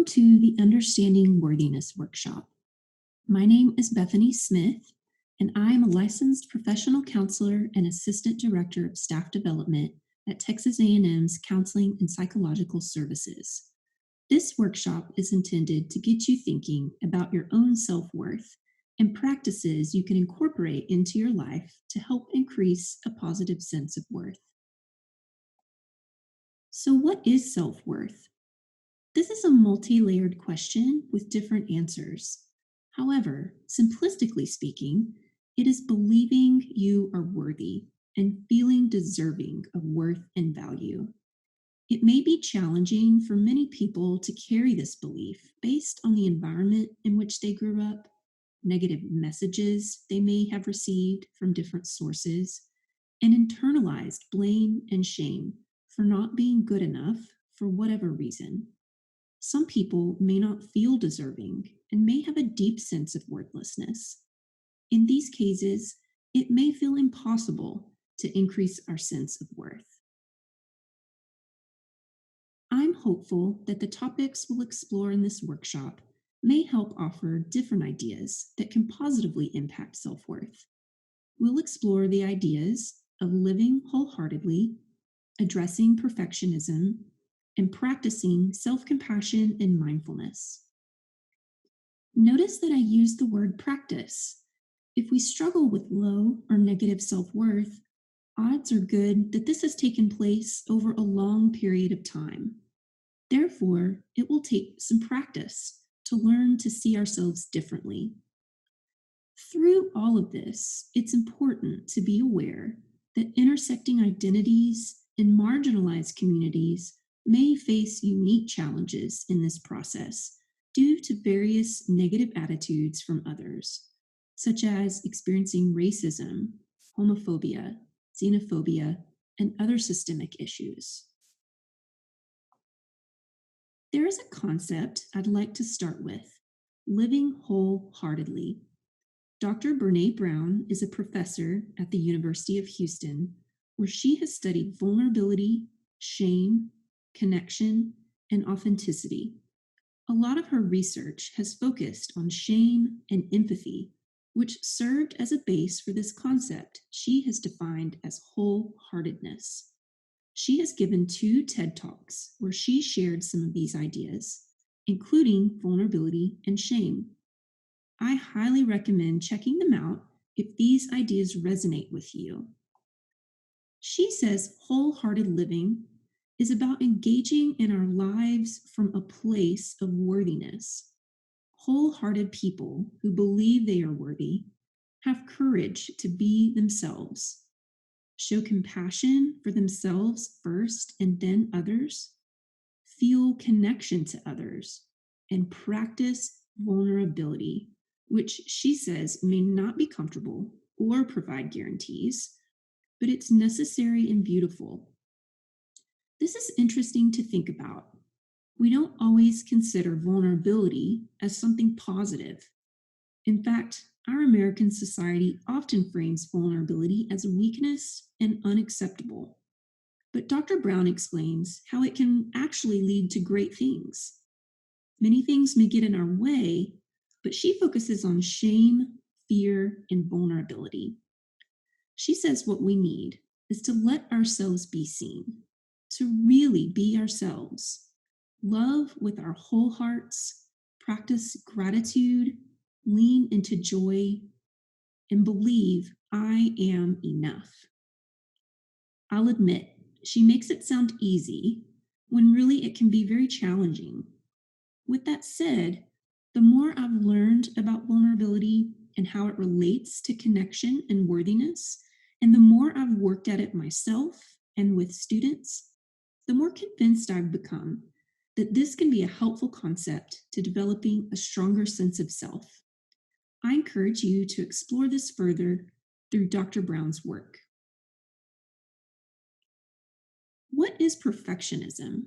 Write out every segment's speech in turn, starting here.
Welcome to the Understanding Worthiness workshop. My name is Bethany Smith, and I am a licensed professional counselor and assistant director of staff development at Texas A&M's Counseling and Psychological Services. This workshop is intended to get you thinking about your own self-worth and practices you can incorporate into your life to help increase a positive sense of worth. So, what is self-worth? This is a multi-layered question with different answers. However, simplistically speaking, it is believing you are worthy and feeling deserving of worth and value. It may be challenging for many people to carry this belief based on the environment in which they grew up, negative messages they may have received from different sources, and internalized blame and shame for not being good enough for whatever reason. Some people may not feel deserving and may have a deep sense of worthlessness. In these cases, it may feel impossible to increase our sense of worth. I'm hopeful that the topics we'll explore in this workshop may help offer different ideas that can positively impact self-worth. We'll explore the ideas of living wholeheartedly, addressing perfectionism, and practicing self-compassion and mindfulness. Notice that I use the word practice. If we struggle with low or negative self-worth, odds are good that this has taken place over a long period of time. Therefore, it will take some practice to learn to see ourselves differently. Through all of this, it's important to be aware that intersecting identities and marginalized communities may face unique challenges in this process due to various negative attitudes from others, such as experiencing racism, homophobia, xenophobia, and other systemic issues. There is a concept I'd like to start with: living wholeheartedly. Dr. Brene Brown is a professor at the University of Houston, where she has studied vulnerability, shame, connection, and authenticity. A lot of her research has focused on shame and empathy, which served as a base for this concept she has defined as wholeheartedness. She has given 2 TED Talks where she shared some of these ideas, including vulnerability and shame. I highly recommend checking them out if these ideas resonate with you. She says wholehearted living is about engaging in our lives from a place of worthiness. Wholehearted people who believe they are worthy have courage to be themselves, show compassion for themselves first and then others, feel connection to others, and practice vulnerability, which she says may not be comfortable or provide guarantees, but it's necessary and beautiful. This is interesting to think about. We don't always consider vulnerability as something positive. In fact, our American society often frames vulnerability as a weakness and unacceptable. But Dr. Brown explains how it can actually lead to great things. Many things may get in our way, but she focuses on shame, fear, and vulnerability. She says what we need is to let ourselves be seen, to really be ourselves, love with our whole hearts, practice gratitude, lean into joy, and believe I am enough. I'll admit, she makes it sound easy when really it can be very challenging. With that said, the more I've learned about vulnerability and how it relates to connection and worthiness, and the more I've worked at it myself and with students, the more convinced I've become that this can be a helpful concept to developing a stronger sense of self. I encourage you to explore this further through Dr. Brown's work. What is perfectionism?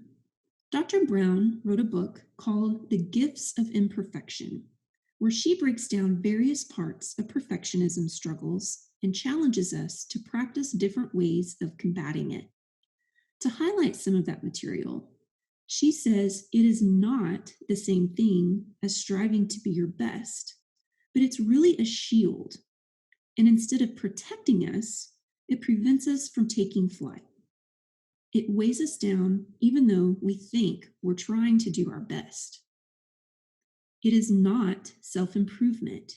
Dr. Brown wrote a book called The Gifts of Imperfection, where she breaks down various parts of perfectionism struggles and challenges us to practice different ways of combating it. To highlight some of that material, She says it is not the same thing as striving to be your best, but it's really a shield. And instead of protecting us, it prevents us from taking flight. It weighs us down even though we think we're trying to do our best. It is not self improvement.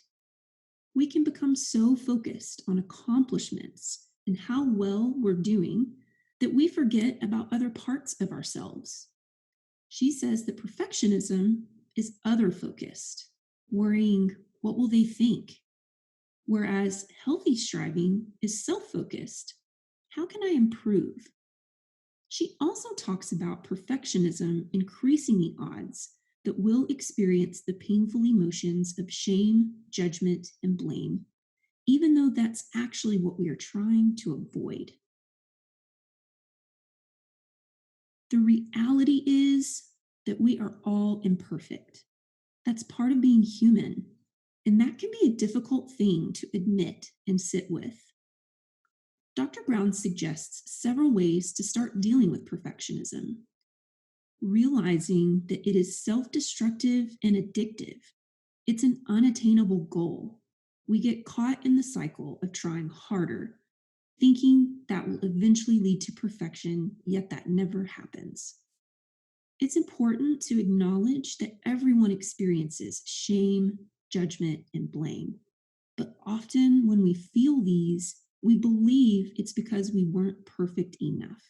We can become so focused on accomplishments and how well we're doing that we forget about other parts of ourselves. She says that perfectionism is other focused, worrying, what will they think? Whereas healthy striving is self focused. How can I improve? She also talks about perfectionism increasing the odds that we'll experience the painful emotions of shame, judgment, and blame, even though that's actually what we are trying to avoid. The reality is that we are all imperfect. That's part of being human, and that can be a difficult thing to admit and sit with. Dr. Brown suggests several ways to start dealing with perfectionism. Realizing that it is self destructive and addictive. It's an unattainable goal. We get caught in the cycle of trying harder, thinking that will eventually lead to perfection, yet that never happens. It's important to acknowledge that everyone experiences shame, judgment, and blame. But often when we feel these, we believe it's because we weren't perfect enough.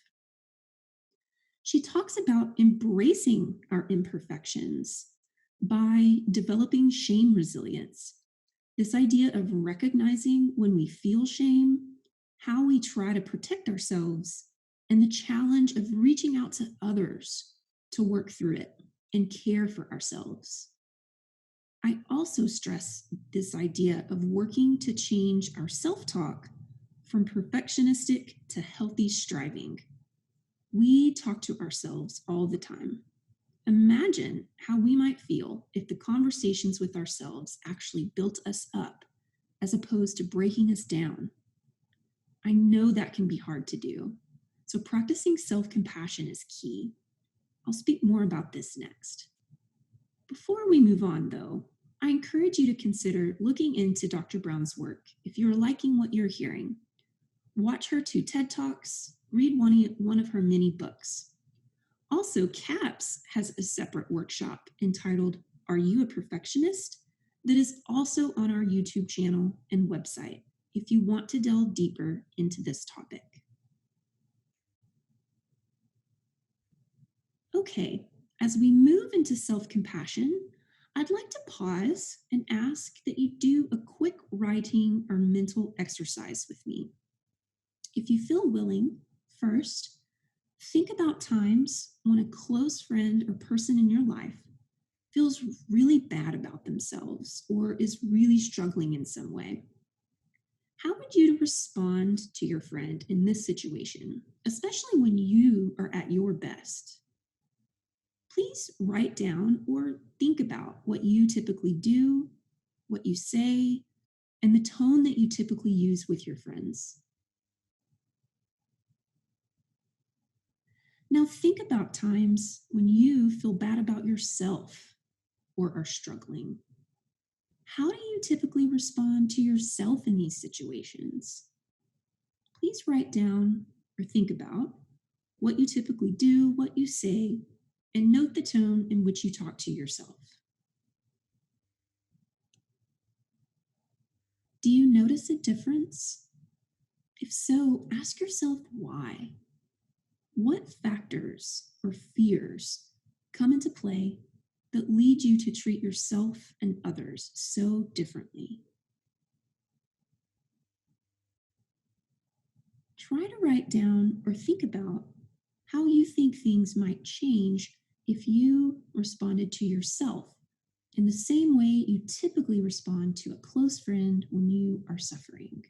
She talks about embracing our imperfections by developing shame resilience. This idea of recognizing when we feel shame, how we try to protect ourselves, and the challenge of reaching out to others to work through it and care for ourselves. I also stress this idea of working to change our self talk from perfectionistic to healthy striving. We talk to ourselves all the time. Imagine how we might feel if the conversations with ourselves actually built us up as opposed to breaking us down. I know that can be hard to do, so practicing self compassion is key. I'll speak more about this next. Before we move on, though, I encourage you to consider looking into Dr. Brown's work if you're liking what you're hearing. Watch her 2 TED Talks, read one of her many books. Also, CAPS has a separate workshop entitled Are You a Perfectionist? That is also on our YouTube channel and website if you want to delve deeper into this topic. Okay, as we move into self-compassion, I'd like to pause and ask that you do a quick writing or mental exercise with me. If you feel willing, first, think about times when a close friend or person in your life feels really bad about themselves or is really struggling in some way. How would you respond to your friend in this situation, especially when you are at your best? Please write down or think about what you typically do, what you say, and the tone that you typically use with your friends. Now think about times when you feel bad about yourself or are struggling. How do you typically respond to yourself in these situations? Please write down or think about what you typically do, what you say, and note the tone in which you talk to yourself. Do you notice a difference? If so, ask yourself why. What factors or fears come into play that lead you to treat yourself and others so differently? Try to write down or think about how you think things might change if you responded to yourself in the same way you typically respond to a close friend when you are suffering.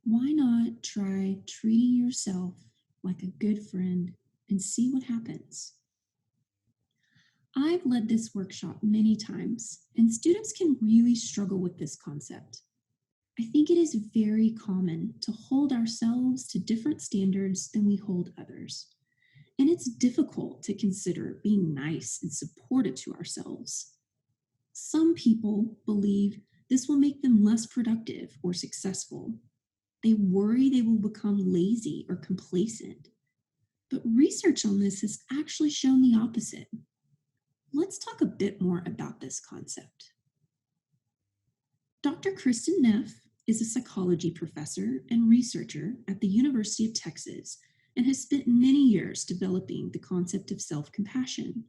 Why not try treating yourself like a good friend and see what happens? I've led this workshop many times, and students can really struggle with this concept. I think it is very common to hold ourselves to different standards than we hold others. And it's difficult to consider being nice and supportive to ourselves. Some people believe this will make them less productive or successful. They worry they will become lazy or complacent. But research on this has actually shown the opposite. Let's talk a bit more about this concept. Dr. Kristen Neff is a psychology professor and researcher at the University of Texas and has spent many years developing the concept of self-compassion.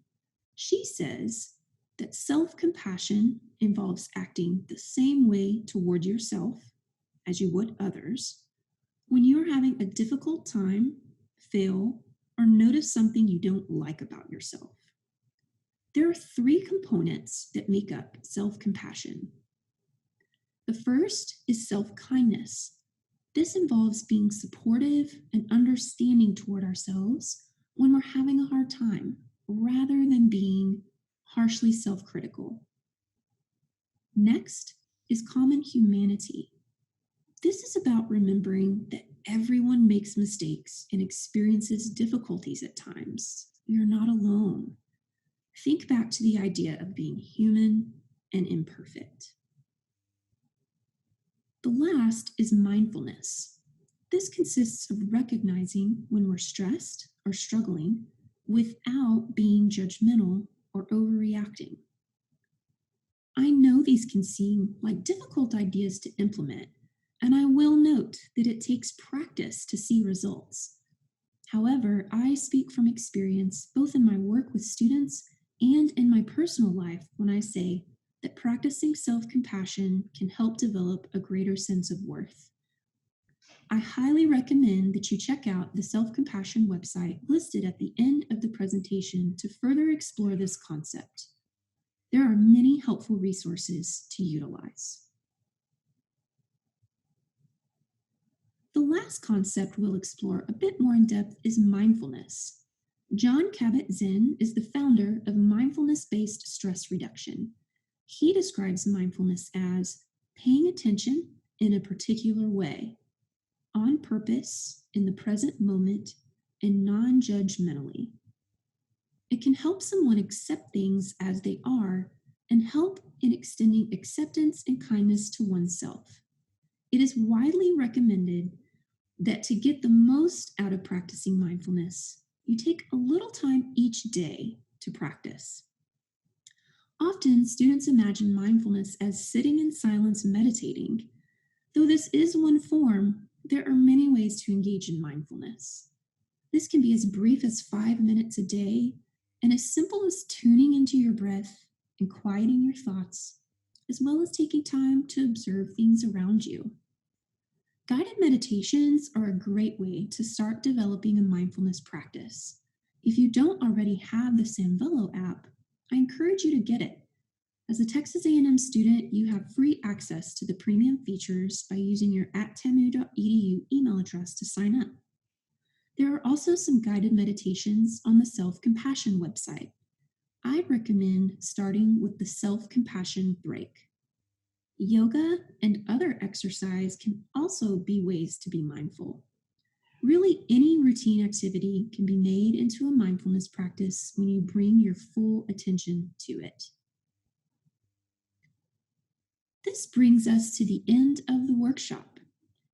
She says that self-compassion involves acting the same way toward yourself as you would others when you are having a difficult time, fail, or notice something you don't like about yourself. There are three components that make up self-compassion. The first is self-kindness. This involves being supportive and understanding toward ourselves when we're having a hard time, rather than being harshly self-critical. Next is common humanity. This is about remembering that everyone makes mistakes and experiences difficulties at times. You're not alone. Think back to the idea of being human and imperfect. The last is mindfulness. This consists of recognizing when we're stressed or struggling without being judgmental or overreacting. I know these can seem like difficult ideas to implement, and I will note that it takes practice to see results. However, I speak from experience both in my work with students and in my personal life when I say that practicing self-compassion can help develop a greater sense of worth. I highly recommend that you check out the self-compassion website listed at the end of the presentation to further explore this concept. There are many helpful resources to utilize. The last concept we'll explore a bit more in depth is mindfulness. John Kabat-Zinn is the founder of mindfulness-based stress reduction. He describes mindfulness as paying attention in a particular way, on purpose, in the present moment, and non-judgmentally. It can help someone accept things as they are and help in extending acceptance and kindness to oneself. It is widely recommended that to get the most out of practicing mindfulness, you take a little time each day to practice. Often, students imagine mindfulness as sitting in silence meditating. Though this is one form, there are many ways to engage in mindfulness. This can be as brief as 5 minutes a day and as simple as tuning into your breath and quieting your thoughts, as well as taking time to observe things around you. Guided meditations are a great way to start developing a mindfulness practice. If you don't already have the Samvelo app, I encourage you to get it. As a Texas A&M student, you have free access to the premium features by using your @tamu.edu email address to sign up. There are also some guided meditations on the Self-Compassion website. I'd recommend starting with the Self-Compassion break. Yoga and other exercise can also be ways to be mindful. Really, any routine activity can be made into a mindfulness practice when you bring your full attention to it. This brings us to the end of the workshop.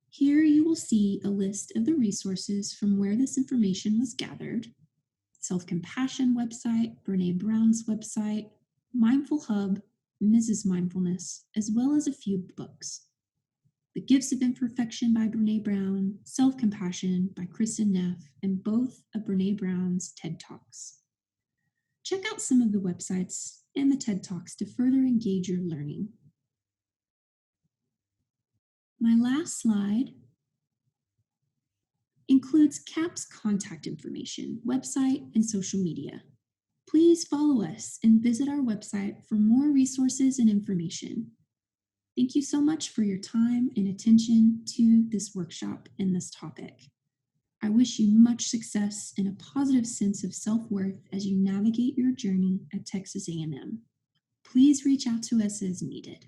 Here you will see a list of the resources from where this information was gathered: Self-Compassion website, Brene Brown's website, Mindful Hub, Mrs. Mindfulness, as well as a few books. The Gifts of Imperfection by Brene Brown, Self-Compassion by Kristen Neff, and both of Brene Brown's TED Talks. Check out some of the websites and the TED Talks to further engage your learning. My last slide includes CAP's contact information, website, and social media. Please follow us and visit our website for more resources and information. Thank you so much for your time and attention to this workshop and this topic. I wish you much success and a positive sense of self-worth as you navigate your journey at Texas A&M. Please reach out to us as needed.